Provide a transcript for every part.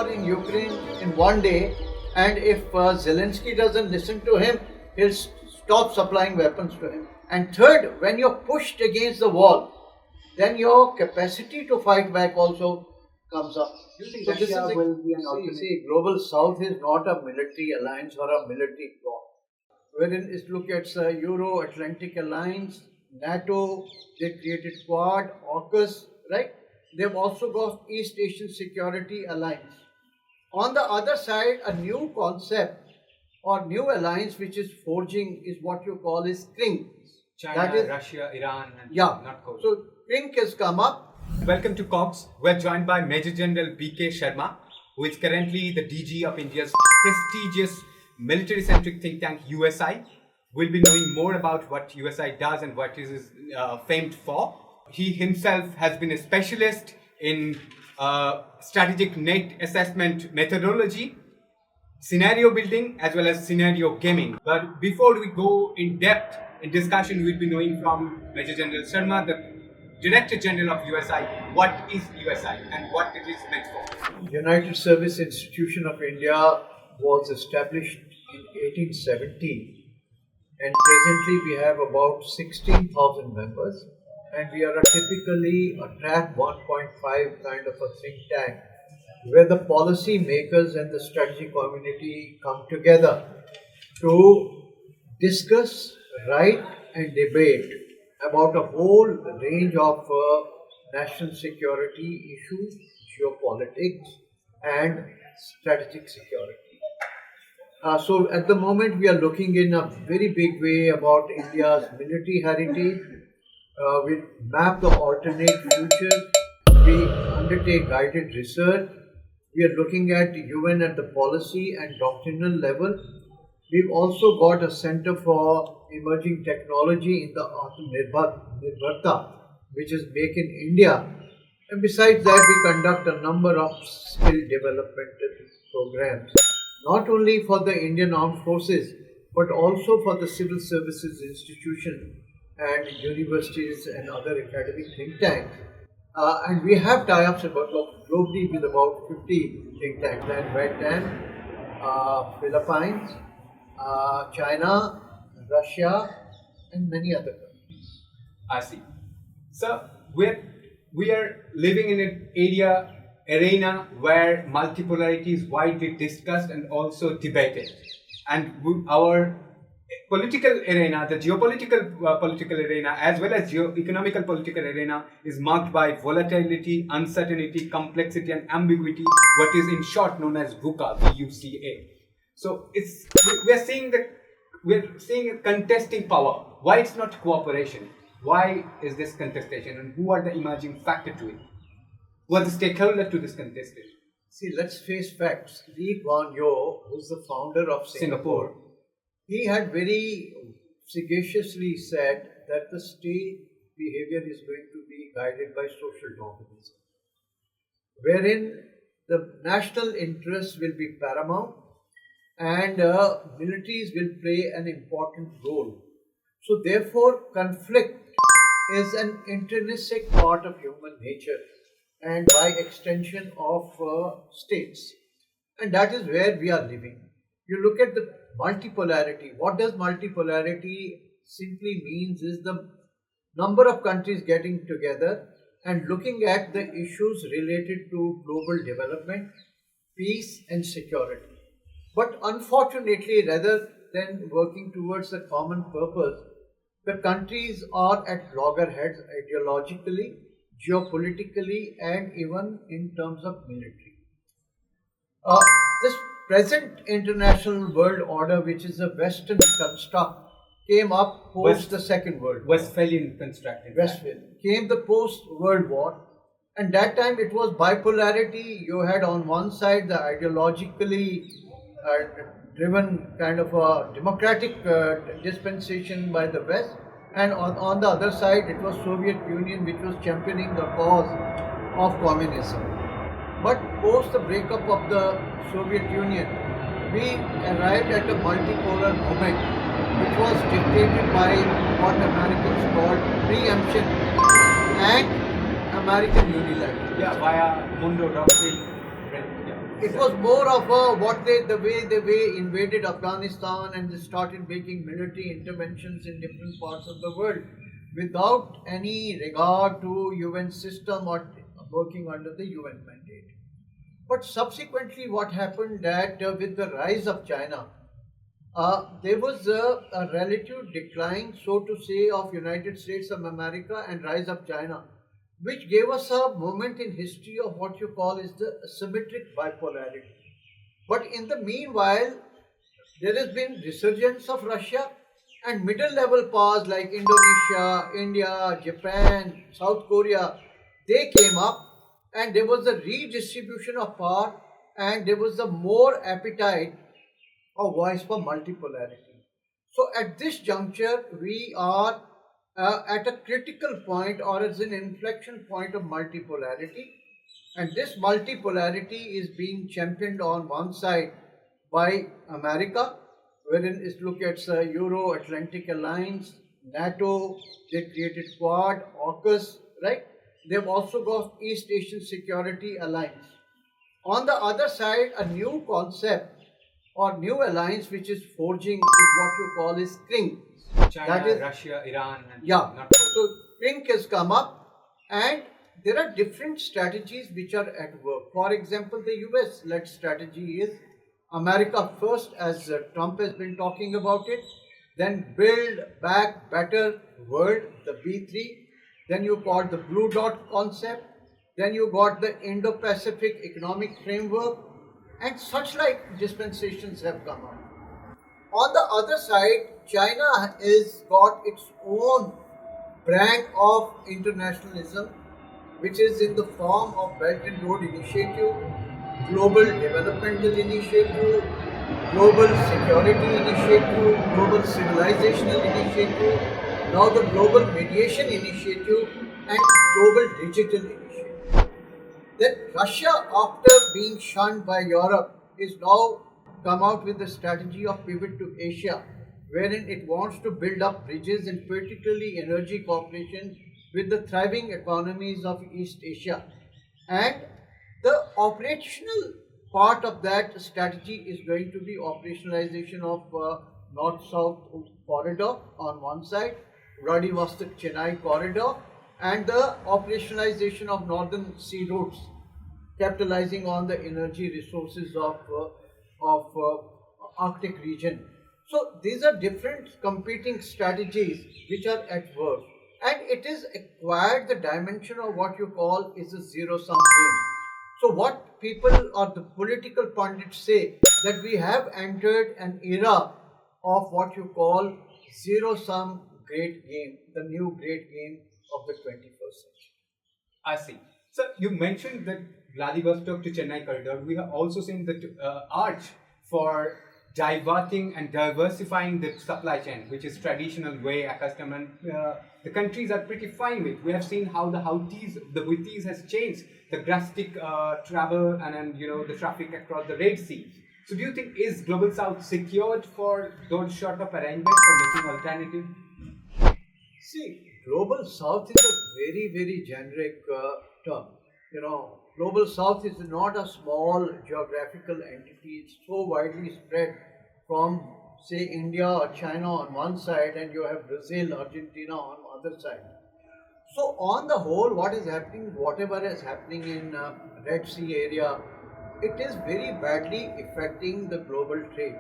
in Ukraine in one day, and if Zelensky doesn't listen to him, he'll stop supplying weapons to him. And third, when you're pushed against the wall, then your capacity to fight back also comes up. Do you think So Russia will be an alternative? Global South is not a military alliance or a military bloc. Wherein is look at the Euro-Atlantic Alliance, NATO, they created Quad, AUKUS, right? They've also got East Asian Security Alliance. On the other side, a new concept or new alliance which is forging is what you call is CRINK. China, That is, Russia, Iran, and yeah. Korea. So CRINK has come up. Welcome to COGGS. We're joined by Major General B.K. Sharma, who is currently the DG of India's prestigious military-centric think tank USI. We'll be knowing more about what USI does and what it is famed for. He himself has been a specialist in strategic net assessment methodology, scenario building, as well as scenario gaming. But before we go in depth in discussion, we'll be knowing from Major General Sharma, the Director General of USI, what is USI and what it is meant for. United Service Institution of India was established in 1870, and presently we have about 16,000 members, and we are typically a track 1.5 kind of a think tank where the policy makers and the strategy community come together to discuss, write and debate about a whole range of national security issues, geopolitics and strategic security. So at the moment we are looking in a very big way about India's military heritage. We map the alternate future. We undertake guided research. We are looking at UN at the policy and doctrinal level. We've also got a Center for Emerging Technology in the Atmanirbharta, which is Make in India. And besides that, we conduct a number of skill developmental programs, not only for the Indian Armed Forces, but also for the civil services institution and universities and other academic think tanks. And we have tie-ups globally with about 50 think tanks, like Vietnam, Philippines, China, Russia, and many other countries. I see. So we are living in an arena where multipolarity is widely discussed and also debated, and our political arena, the geopolitical political arena, as well as economical political arena, is marked by volatility, uncertainty, complexity, and ambiguity. What is in short known as VUCA, VUCA. So we're seeing a contesting power. Why it's not cooperation? Why is this contestation, and who are the emerging factor to it? Who are the stakeholders to this contestation? See, let's face facts. Lee Kuan Yew, who's the founder of Singapore, he had very sagaciously said that the state behavior is going to be guided by social Darwinism, wherein the national interests will be paramount and militaries will play an important role. So therefore, conflict is an intrinsic part of human nature and by extension of states. And that is where we are living. You look at the multipolarity. What does multipolarity simply means is the number of countries getting together and looking at the issues related to global development, peace and security. But unfortunately, rather than working towards a common purpose, the countries are at loggerheads ideologically, geopolitically, and even in terms of military. This present international world order, which is a Western construct, came up post the Second World War. Westphalian construct. Westphalian. Came the post-World War, and that time it was bipolarity. You had on one side the ideologically driven kind of a democratic dispensation by the West, and on the other side it was Soviet Union, which was championing the cause of communism. But post the breakup of the Soviet Union, we arrived at a multipolar moment, which was dictated by what Americans called preemption and American unilateral. Yeah, via Monroe Doctrine. It was more of the way they invaded Afghanistan and they started making military interventions in different parts of the world without any regard to UN system or working under the UN mandate. But subsequently, what happened that with the rise of China, there was a relative decline, so to say, of United States of America and rise of China, which gave us a moment in history of what you call is the symmetric bipolarity. But in the meanwhile, there has been resurgence of Russia and middle level powers like Indonesia, India, Japan, South Korea, they came up and there was a redistribution of power and there was a more appetite or voice for multipolarity. So at this juncture, we are at a critical point or as an inflection point of multipolarity. And this multipolarity is being championed on one side by America, wherein it looks at the Euro-Atlantic Alliance, NATO, they created Quad, AUKUS, right? They've also got East Asian Security Alliance. On the other side, a new concept or new alliance which is forging is what you call is CRINK. China, That is, Russia, Iran, and yeah. not So CRINK has come up and there are different strategies which are at work. For example, the US-led strategy is America first, as Trump has been talking about it, then build back better world, the B3, then you got the blue dot concept, then you got the Indo-Pacific economic framework, and such like dispensations have come up. On the other side, China has got its own brand of internationalism, which is in the form of Belt and Road Initiative, Global Developmental Initiative, Global Security Initiative, Global Civilizational Initiative, now the Global Mediation Initiative, and Global Digital Initiative. Then Russia, after being shunned by Europe, is now come out with the strategy of pivot to Asia, wherein it wants to build up bridges and particularly energy cooperation with the thriving economies of East Asia. And the operational part of that strategy is going to be operationalization of North-South corridor on one side, Vladivostok-Chennai corridor, and the operationalization of northern sea routes, capitalizing on the energy resources of Arctic region. So these are different competing strategies which are at work, and it is acquired the dimension of what you call is a zero-sum game. So what people or the political pundits say that we have entered an era of what you call zero-sum great game, the new great game of the 21st century. I see. So you mentioned that Vladivostok to Chennai corridor. We have also seen the arch for diverting and diversifying the supply chain, which is traditional way accustomed, and the countries are pretty fine with. We have seen how the Houthis has changed the drastic travel and the traffic across the Red Sea. So do you think is Global South secured for those sort of arrangements for making alternative? See, Global South is a very, very generic term. Global South is not a small geographical entity. It's so widely spread from, say, India or China on one side, and you have Brazil, Argentina on the other side. So, on the whole, what is happening, whatever is happening in Red Sea area, it is very badly affecting the global trade.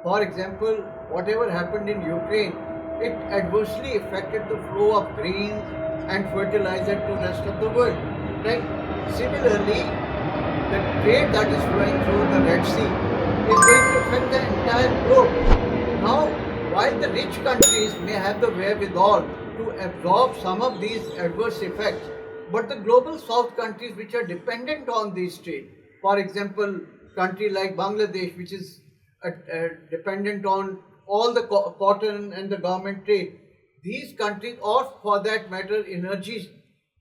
For example, whatever happened in Ukraine, it adversely affected the flow of grains and fertilizer to the rest of the world. Right? Similarly, the trade that is flowing through the Red Sea is going to affect the entire globe. Now, while the rich countries may have the wherewithal to absorb some of these adverse effects, but the global south countries which are dependent on these trade, for example, country like Bangladesh, which is dependent on all the cotton and the garment trade, these countries, or for that matter, energy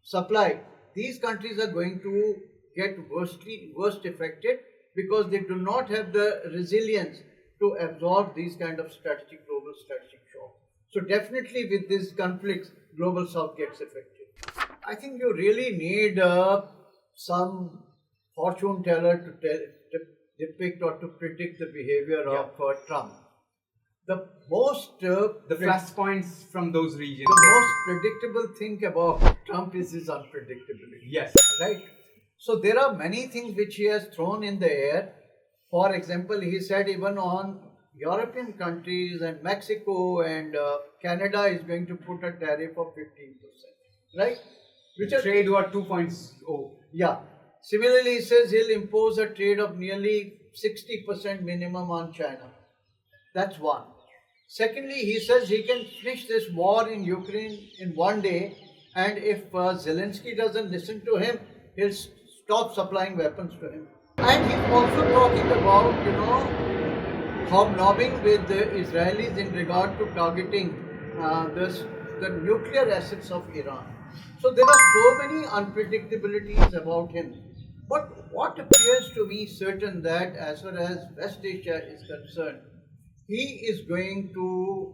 supply, these countries are going to get worst affected because they do not have the resilience to absorb these kind of global strategic shocks. So definitely with these conflicts, global south gets affected. I think you really need some fortune teller to depict or to predict the behavior of Trump. The most The flashpoints from those regions. the most predictable thing about Trump is his unpredictability. Yes. Right? So there are many things which he has thrown in the air. For example, he said even on European countries and Mexico and Canada is going to put a tariff of 15%. Right? Which are, Trade war 2.0. yeah. Similarly, he says he'll impose a trade of nearly 60% minimum on China. That's one. Secondly, he says he can finish this war in Ukraine in one day, and if Zelensky doesn't listen to him, he'll stop supplying weapons to him. And he's also talking about, hobnobbing with the Israelis in regard to targeting the nuclear assets of Iran. So there are so many unpredictabilities about him. But what appears to me certain that as far as West Asia is concerned, he is going to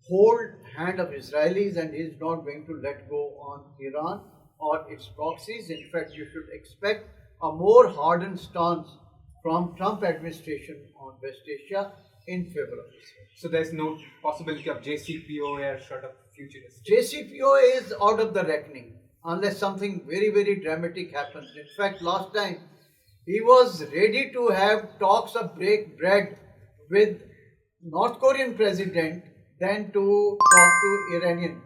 hold hand of Israelis and is not going to let go on Iran or its proxies. In fact, you should expect a more hardened stance from Trump administration on West Asia in favor of Israel. So there's no possibility of JCPOA sort of futurist. JCPOA is out of the reckoning unless something very, very dramatic happens. In fact, last time he was ready to have talks of break bread with North Korean president than to talk to Iranian.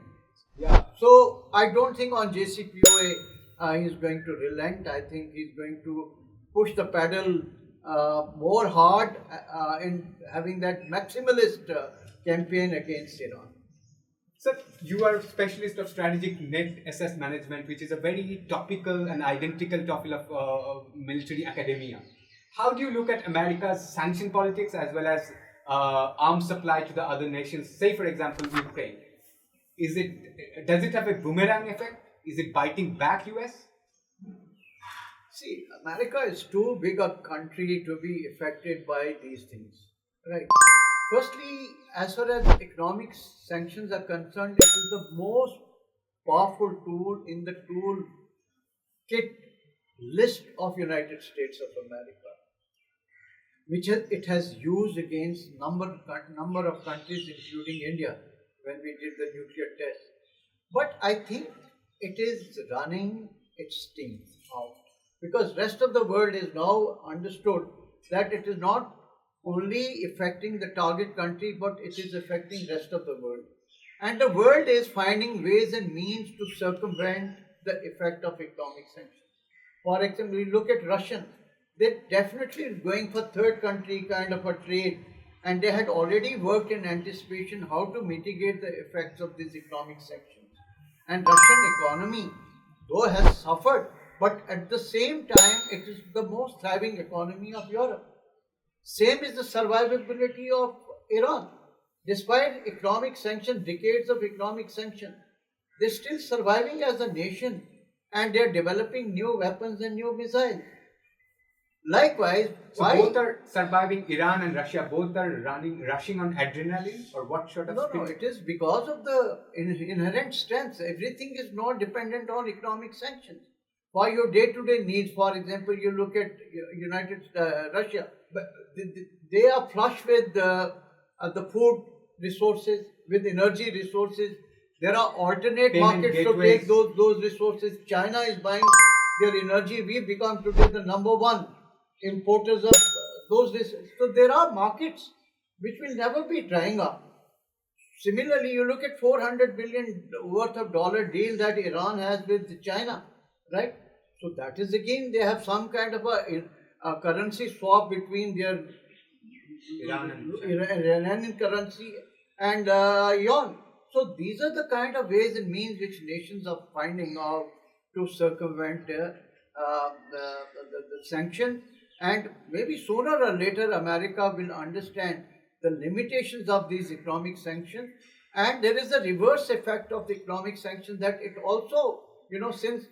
Yeah. So I don't think on JCPOA he's going to relent. I think he's going to push the pedal more hard in having that maximalist campaign against Iran. Sir, you are a specialist of strategic net assets management, which is a very topical and identical topic of military academia. How do you look at America's sanction politics as well as arms supply to the other nations? Say, for example, Ukraine. Does it have a boomerang effect? Is it biting back US? See, America is too big a country to be affected by these things, right? Firstly, as far as economic sanctions are concerned, it is the most powerful tool in the tool kit list of United States of America, which it has used against number of countries, including India, when we did the nuclear test. But I think it is running its steam out, because rest of the world is now understood that it is not only affecting the target country, but it is affecting rest of the world. And the world is finding ways and means to circumvent the effect of economic sanctions. For example, we look at Russians. They definitely are going for third country kind of a trade, and they had already worked in anticipation how to mitigate the effects of these economic sanctions. And Russian economy, though has suffered, but at the same time, it is the most thriving economy of Europe. Same is the survivability of Iran. Despite economic sanctions, decades of economic sanctions, they're still surviving as a nation, and they're developing new weapons and new missiles. Likewise, so both are surviving. Iran and Russia both are rushing on adrenaline, or what sort of? No, it is because of the inherent strengths. Everything is not dependent on economic sanctions. For your day-to-day needs, for example, you look at Russia, but they are flush with the food resources, with energy resources. There are alternate markets to take those resources. China is buying their energy. We become today the number one importers of those resources. So there are markets which will never be drying up. Similarly, you look at $400 billion worth of dollar deal that Iran has with China, right? So that is again, they have some kind of a currency swap between their Iranian currency and yuan. So these are the kind of ways and means which nations are finding out to circumvent the sanction. And maybe sooner or later, America will understand the limitations of these economic sanctions. And there is a reverse effect of the economic sanctions, that it also, since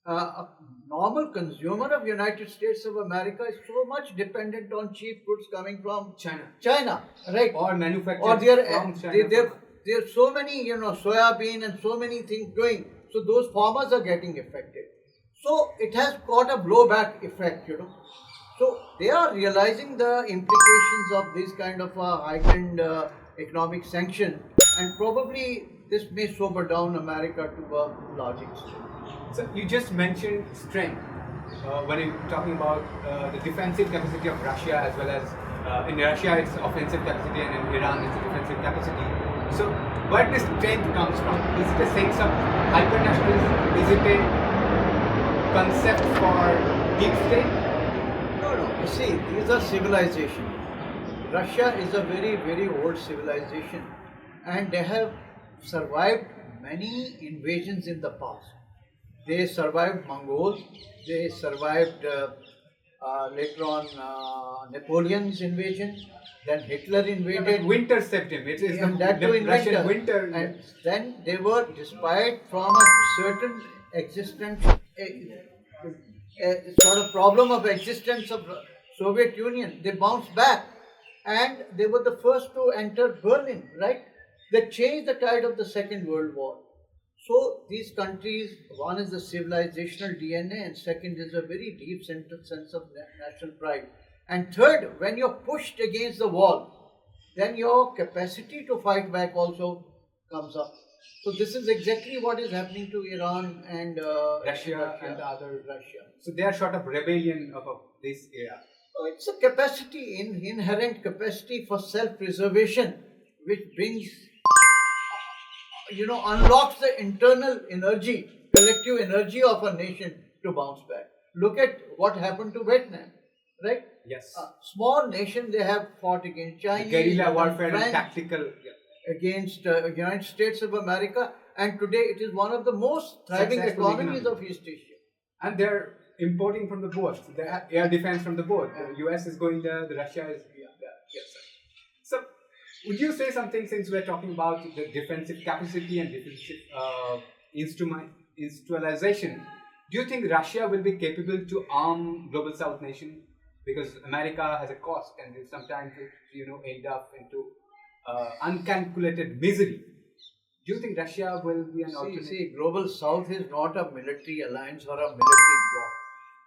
a normal consumer of United States of America is so much dependent on cheap goods coming from China, right? Or manufactured from China. There are so many, soybean and so many things going. So those farmers are getting affected. So it has got a blowback effect, you know. So they are realizing the implications of this kind of a heightened economic sanction, and probably this may sober down America to a large extent. So you just mentioned strength when you're talking about the defensive capacity of Russia, as well as in Russia it's offensive capacity and in Iran it's a defensive capacity. So where this strength comes from? Is it a sense of hypernationalism? Is it a concept for deep state? No, no. You see, these are civilizations. Russia is a very, very old civilization, and they have survived many invasions in the past. They survived Mongols. They survived later on Napoleon's invasion. Then Hitler Yeah, but invaded. winter set him. It is And that the too in Russian winter. And then they were, despite from a certain existence, a sort of problem of existence of Soviet Union, they bounced back, and they were the first to enter Berlin. Right? They changed the tide of the Second World War. So these countries, one is the civilizational DNA, and second is a very deep sense of national pride. And third, when you're pushed against the wall, then your capacity to fight back also comes up. So this is exactly what is happening to Iran and Russia and the other. Russia. So they are sort of rebellion of this era. So it's a capacity, inherent capacity for self-preservation, which brings, unlocks the internal energy, collective energy of a nation to bounce back. Look at what happened to Vietnam, right? Yes. Small nation, they have fought against China, Guerrilla warfare and French, tactical. Yeah. against United States of America, and today it is one of the most thriving Successful economies economy. of East Asia. And they're importing from the both. The air defense from the both. The US is going there, the Russia is there. Yes, sir. So, would you say something, since we're talking about the defensive capacity and defensive instrumentalization? Do you think Russia will be capable to arm global South nation? Because America has a cost, and sometimes it, end up into uncalculated misery. Do you think Russia will be an alternative? See, global South is not a military alliance or a military bloc.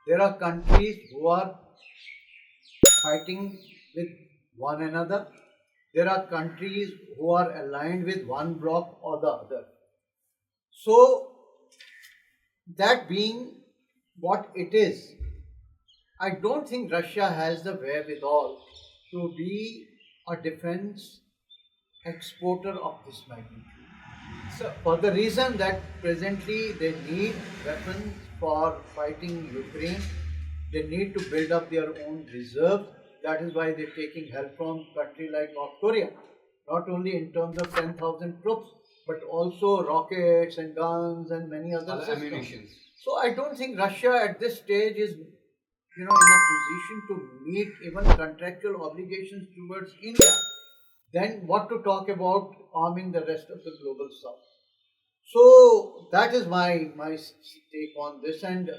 There are countries who are fighting with one another. There are countries who are aligned with one bloc or the other. So, that being what it is, I don't think Russia has the wherewithal to be a defense exporter of this magnitude. So, for the reason that presently they need weapons for fighting Ukraine, they need to build up their own reserve. That is why they're taking help from a country like North Korea, not only in terms of 10,000 troops, but also rockets and guns and many other systems. Ammunition. So I don't think Russia at this stage is, in a position to meet even contractual obligations towards India. Then what to talk about arming the rest of the global South? So that is my take on this, and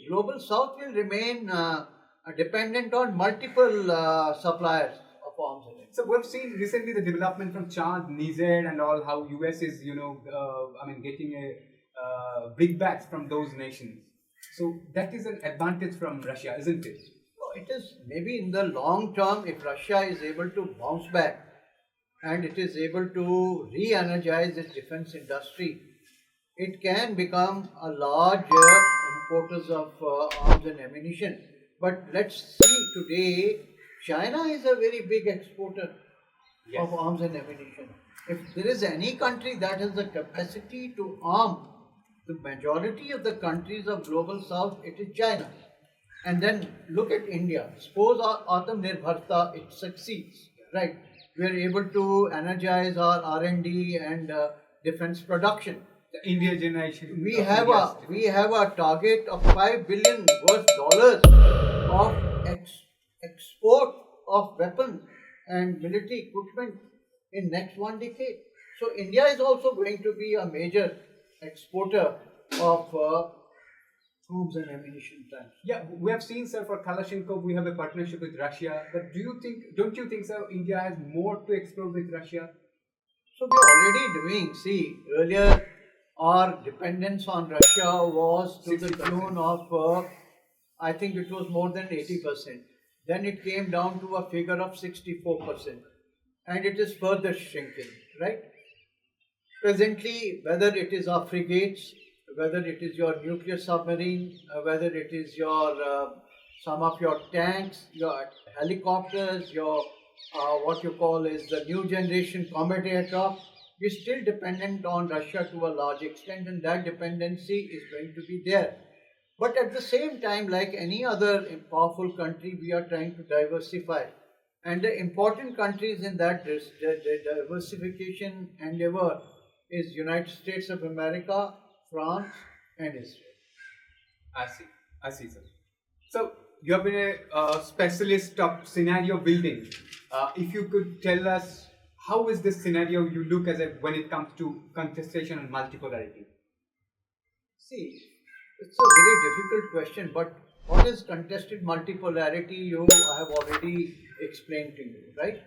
global South will remain dependent on multiple suppliers of arms. So we've seen recently the development from Chad, Niger, and all, how US is getting a big backs from those nations. So that is an advantage from Russia, isn't it? It is maybe in the long term, if Russia is able to bounce back and it is able to re-energize its defense industry, it can become a large importers of arms and ammunition. But let's see, today China is a very big exporter of arms and ammunition. If there is any country that has the capacity to arm the majority of the countries of global South, it is China. And then look at India. Suppose our Atmanirbharta, it succeeds, right? We are able to energize our R&D and defense production. The India generation. We have a target of $5 billion US of export of weapons and military equipment in next 1 decade. So India is also going to be a major exporter of arms and ammunition tanks. Yeah, we have seen, sir, for Kalashnikov, we have a partnership with Russia. But don't you think, sir, India has more to explore with Russia? So we are already doing, earlier our dependence on Russia was to the 60%. tune of, I think it was more than 80%. Then it came down to a figure of 64%. And it is further shrinking, right? Presently, whether it is our frigates, whether it is your nuclear submarine, whether it is your some of your tanks, your helicopters, your what you call is the new generation combat aircraft, we're still dependent on Russia to a large extent, and that dependency is going to be there. But at the same time, like any other powerful country, we are trying to diversify. And the important countries in that diversification endeavor is United States of America, France, and Israel. I see, sir. So you have been a specialist of scenario building. If you could tell us how is this scenario you look as when it comes to contestation and multipolarity? See, it's a very difficult question, but what is contested multipolarity? I have already explained to you, right?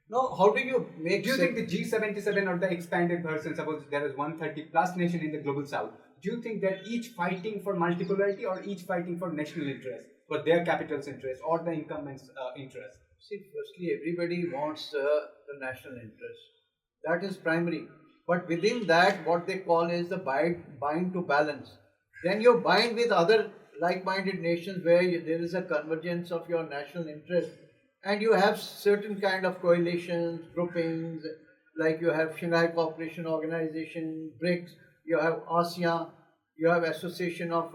Now, how do you make? Do you think the G77 or the expanded version, suppose there is 130 plus nation in the global south, do you think they're each fighting for multipolarity or each fighting for national interest, for their capital's interest or the incumbents' interest? See, firstly, everybody wants the national interest. That is primary. But within that, what they call is the bind to balance. Then you bind with other like-minded nations where there is a convergence of your national interest, and you have certain kind of coalitions, groupings, like you have Shanghai Cooperation Organization, BRICS, you have ASEAN, you have Association of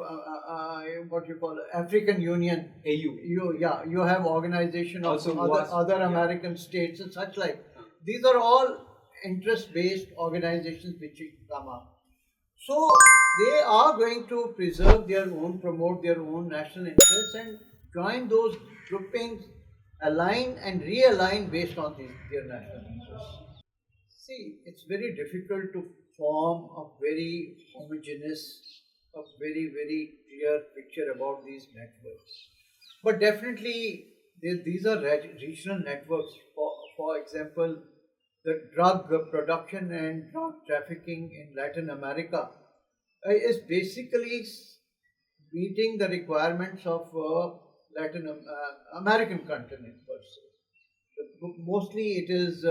what you call African Union, AU. You have organization of Also other American states and such like. These are all interest-based organizations which come up. So they are going to preserve their own, promote their own national interests and join those groupings, align and realign based on their national interests. See, it's very difficult to form a very homogeneous, a very, very clear picture about these networks. But definitely, these are regional networks. For example, the drug production and drug trafficking in Latin America is basically meeting the requirements of Latin American continent per se. Mostly it is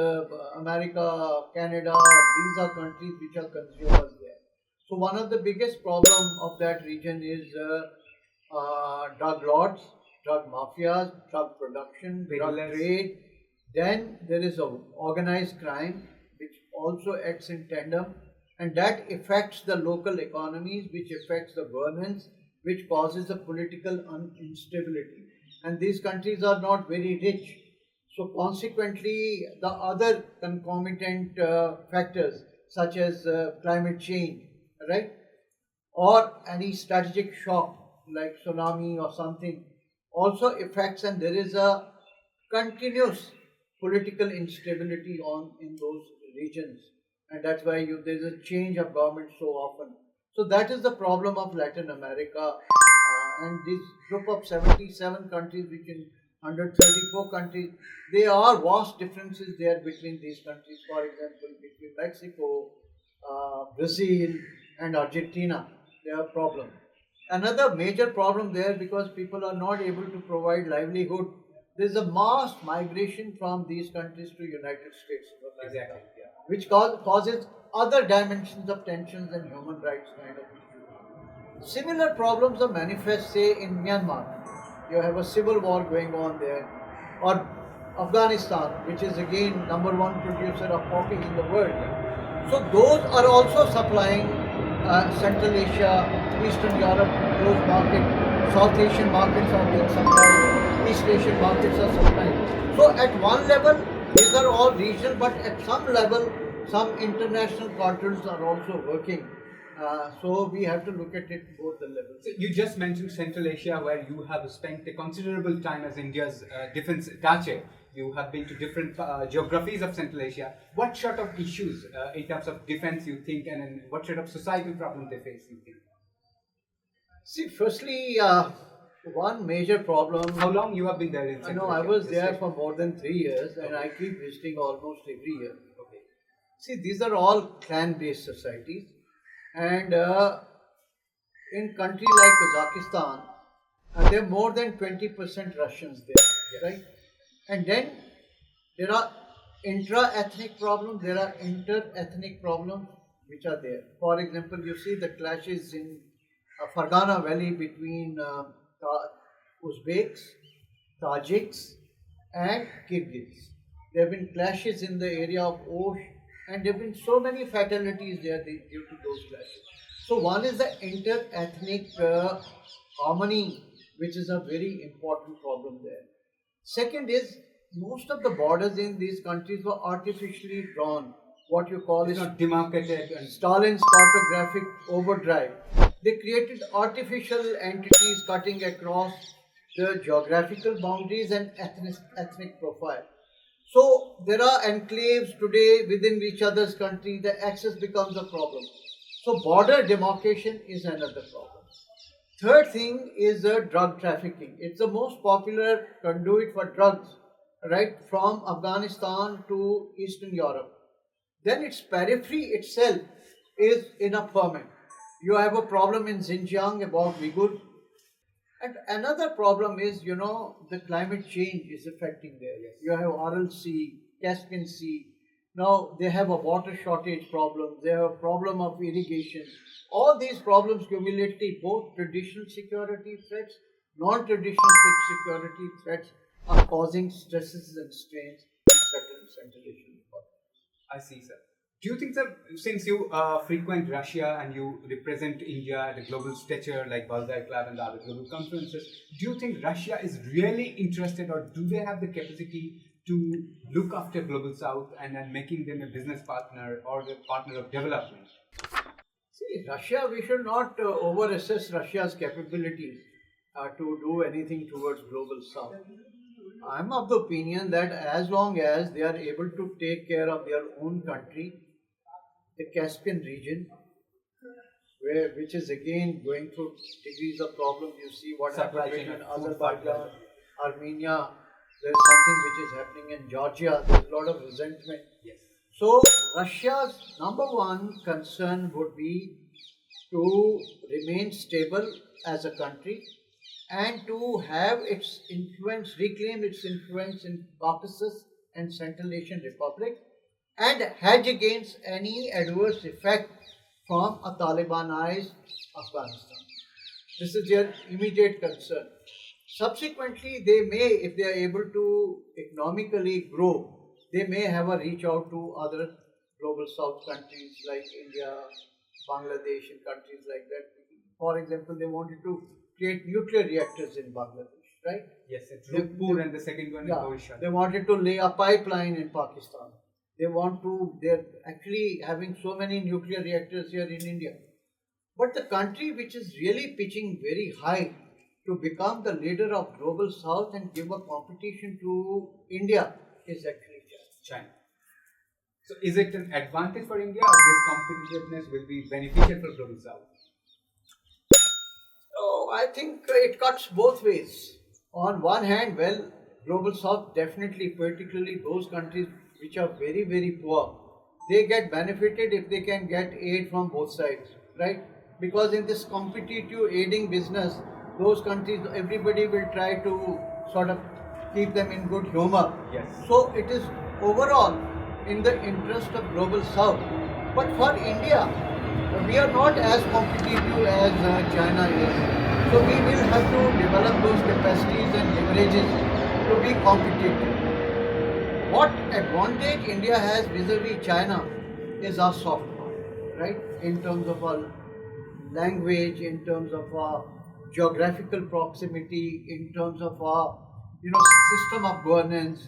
America, Canada, these are countries which are consumers there. So one of the biggest problem of that region is drug lords, drug mafias, drug production, drug trade. Then there is organized crime which also acts in tandem, and that affects the local economies, which affects the governance, which causes the political instability. And these countries are not very rich. So consequently, the other concomitant factors such as climate change, right, or any strategic shock like tsunami or something also affects, and there is a continuous political instability in those regions, and that's why there is a change of government so often. So that is the problem of Latin America, and this group of 77 countries, which in 134 countries, there are vast differences there between these countries. For example, between Mexico, Brazil, and Argentina, there are problems. Another major problem there, because people are not able to provide livelihood. There is a mass migration from these countries to United States of America, Exactly, yeah. which causes other dimensions of tensions and human rights kind of issues. Similar problems are manifest, say, in Myanmar. You have a civil war going on there, or Afghanistan, which is again #1 producer of coffee in the world. So those are also supplying Central Asia, Eastern Europe, those markets. South Asian markets are being supplied, East Asian markets are supplying. So at one level, these are all regional, but at some level, some international cartels are also working. So we have to look at it both the levels. So you just mentioned Central Asia, where you have spent a considerable time as India's defense attaché. You have been to different geographies of Central Asia. What sort of issues in terms of defense you think, and what sort of societal problems they face you think? See, firstly, one major problem. How long you have been there in Central Asia? I was there for more than 3 years, and I keep visiting almost every year. Okay. See, these are all clan-based societies, And in country like Kazakhstan, there are more than 20% Russians there, right? And then there are intra-ethnic problems, there are inter-ethnic problems which are there. For example, you see the clashes in Fargana Valley between Uzbeks, Tajiks, and Kyrgyz. There have been clashes in the area of Osh, and there have been so many fatalities there due to those clashes. So, one is the inter-ethnic harmony, which is a very important problem there. Second is most of the borders in these countries were artificially drawn, what you call It's is not demarcated and Stalin's cartographic overdrive. They created artificial entities cutting across the geographical boundaries and ethnic profile. So there are enclaves today within each other's country, the access becomes a problem. So border demarcation is another problem. Third thing is drug trafficking. It's the most popular conduit for drugs, right, from Afghanistan to Eastern Europe. Then its periphery itself is in a ferment. You have a problem in Xinjiang about Uyghur. And another problem is, the climate change is affecting there. yes. You have Aral Sea, Caspian Sea. Now they have a water shortage problem. They have a problem of irrigation. All these problems cumulatively, both traditional security threats, non-traditional security threats, are causing stresses and strains in certain Central Asian economies. I see, sir. Do you think, sir, since you frequent Russia and you represent India at a global stature like Balzai Club and the other global conferences, do you think Russia is really interested, or do they have the capacity to look after Global South and then making them a business partner or a partner of development? See, Russia, we should not overassess Russia's capabilities to do anything towards Global South. I'm of the opinion that as long as they are able to take care of their own country, the Caspian region, which is again going through degrees of problems. You see what Supply happened chain in of food, Azerbaijan, fertilizer. Armenia. There's something which is happening in Georgia. There's a lot of resentment. Yes. So Russia's number one concern would be to remain stable as a country and to have its influence, reclaim its influence in Caucasus and Central Asian Republic, and hedge against any adverse effect from a Talibanized Afghanistan. This is their immediate concern. Subsequently, they may, if they are able to economically grow, they may have a reach out to other global south countries like India, Bangladesh, and countries like that. For example, they wanted to create nuclear reactors in Bangladesh, right? Yes, it's Rupur and the second one is Odisha. They wanted to lay a pipeline in Pakistan. They're actually having so many nuclear reactors here in India. But the country which is really pitching very high to become the leader of Global South and give a competition to India is actually China. China. So is it an advantage for India, or this competitiveness will be beneficial for Global South? So I think it cuts both ways. On one hand, well, Global South definitely, particularly those countries which are very, very poor, they get benefited if they can get aid from both sides, right? Because in this competitive aiding business, those countries, everybody will try to sort of keep them in good humor. Yes. So it is overall in the interest of Global South. But for India, we are not as competitive as China is. So we will have to develop those capacities and leverages to be competitive. What advantage India has vis-a-vis China is our soft power, right? In terms of our language, in terms of our geographical proximity, in terms of our system of governance,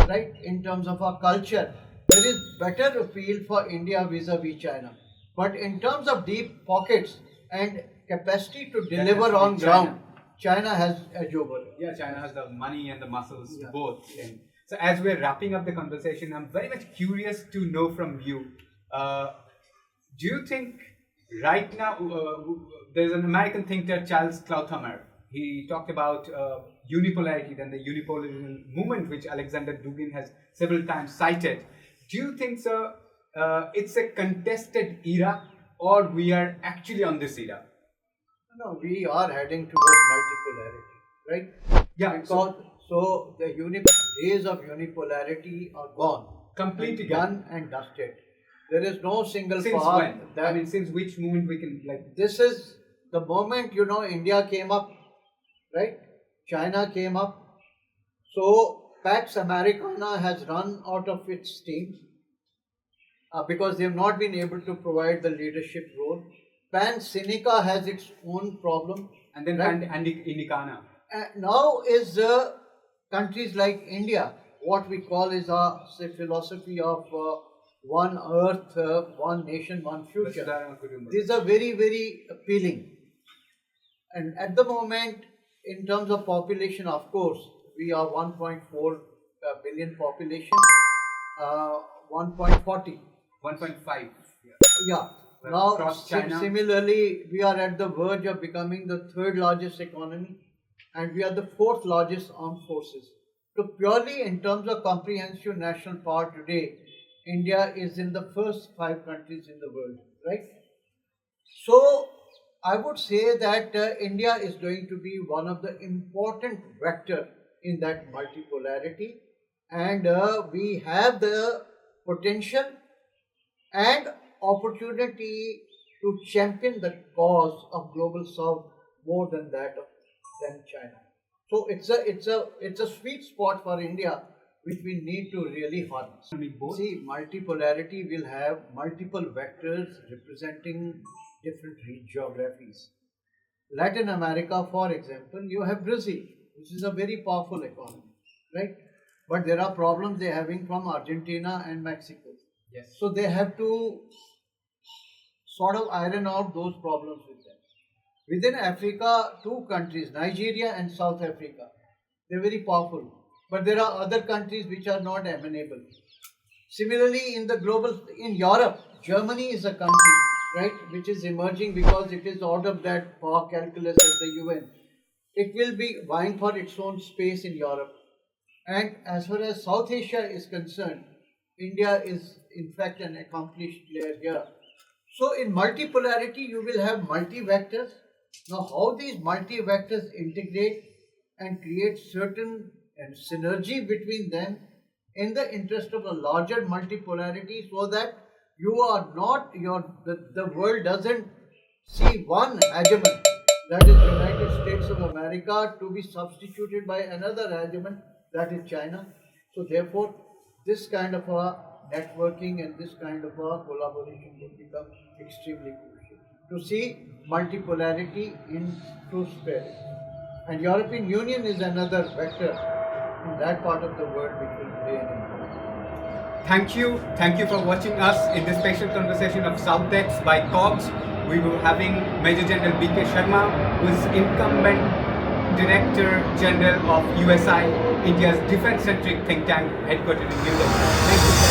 right? In terms of our culture, there is better appeal for India vis-a-vis China. But in terms of deep pockets and capacity to deliver on ground, China has edge over. Yeah, China has the money and the muscles both. Yeah. So as we're wrapping up the conversation, I'm very much curious to know from you, do you think right now, there's an American thinker, Charles Klauthammer, he talked about unipolarity, then the unipolarism movement, which Alexander Dugin has several times cited. Do you think, sir, it's a contested era, or we are actually on this era? No, we are heading towards multipolarity, right? Yeah, Because so the days of unipolarity are gone, completely done and dusted. There is no single Since path when? that I mean, since which moment we can this is the moment India came up, right? China came up. So Pax Americana has run out of its steam because they have not been able to provide the leadership role. Pan Sinica has its own problem. and then Right. and Indicana. Now is countries like India, what we call is our philosophy of one earth, one nation, one future. These are very, very appealing. And at the moment, in terms of population, of course, we are 1.4 billion population, 1.40. 1.5. Yeah. Well, Now, across China. similarly, we are at the verge of becoming the third largest economy, and we are the fourth largest armed forces. So purely in terms of comprehensive national power today, India is in the first 5 countries in the world, right? So I would say that India is going to be one of the important vector in that multipolarity, and we have the potential and opportunity to champion the cause of global south more than China. So it's a sweet spot for India which we need to really harness. See, multipolarity will have multiple vectors representing different geographies. Latin America, for example, you have Brazil, which is a very powerful economy, right? But there are problems they're having from Argentina and Mexico. Yes. So they have to sort of iron out those problems with them. Within Africa, 2 countries, Nigeria and South Africa, they're very powerful. But there are other countries which are not amenable. Similarly, in Europe, Germany is a country, right, which is emerging because it is out of that power calculus of the UN. It will be vying for its own space in Europe. And as far as South Asia is concerned, India is in fact an accomplished player here. So in multipolarity, you will have multi-vectors. Now how these multi-vectors integrate and create certain synergy between them in the interest of a larger multipolarity, so that you are not, the world doesn't see one hegemon, that is United States of America, to be substituted by another hegemon, that is China. So therefore, this kind of a networking and this kind of a collaboration will become extremely crucial to see multipolarity in true spirit. And European Union is another vector in that part of the world which will play an important role. Thank you for watching us in this special conversation of Southex by COGGS. We were having Major General B.K. Sharma, who is incumbent Director General of USI, India's defense-centric think tank headquartered in New Delhi. Thank you.